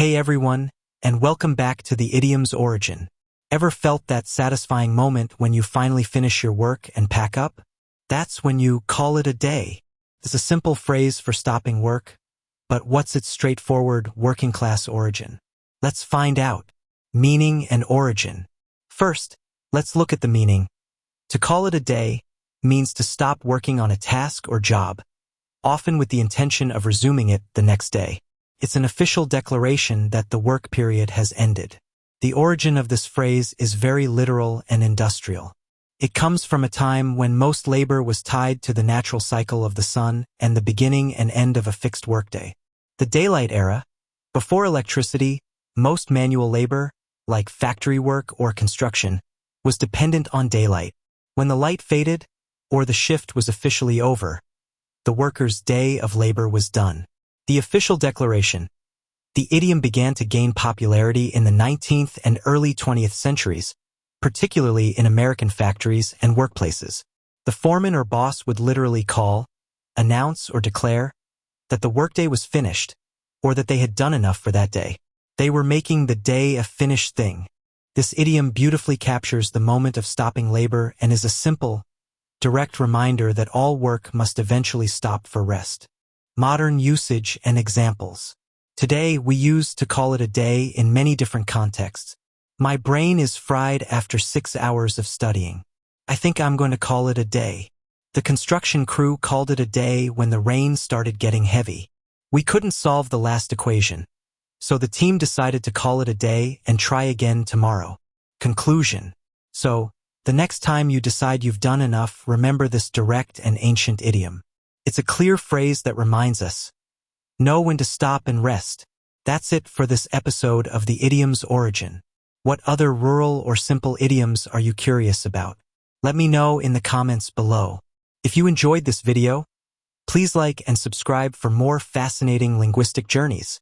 Hey everyone, and welcome back to the idiom's origin. Ever felt that satisfying moment when you finally finish your work and pack up? That's when you call it a day. It's a simple phrase for stopping work, but what's its straightforward working-class origin? Let's find out. Meaning and origin. First, let's look at the meaning. To call it a day means to stop working on a task or job, often with the intention of resuming it the next day. It's an official declaration that the work period has ended. The origin of this phrase is very literal and industrial. It comes from a time when most labor was tied to the natural cycle of the sun and the beginning and end of a fixed workday. The daylight era, before electricity, most manual labor, like factory work or construction, was dependent on daylight. When the light faded, or the shift was officially over, the worker's day of labor was done. The official declaration. The idiom began to gain popularity in the 19th and early 20th centuries, particularly in American factories and workplaces. The foreman or boss would literally call, announce, or declare that the workday was finished, or that they had done enough for that day. They were making the day a finished thing. This idiom beautifully captures the moment of stopping labor and is a simple, direct reminder that all work must eventually stop for rest. Modern usage and examples. Today, we use to call it a day in many different contexts. My brain is fried after 6 hours of studying. I think I'm going to call it a day. The construction crew called it a day when the rain started getting heavy. We couldn't solve the last equation, so the team decided to call it a day and try again tomorrow. Conclusion. So, the next time you decide you've done enough, remember this direct and ancient idiom. It's a clear phrase that reminds us, know when to stop and rest. That's it for this episode of the idiom's origin. What other rural or simple idioms are you curious about? Let me know in the comments below. If you enjoyed this video, please like and subscribe for more fascinating linguistic journeys.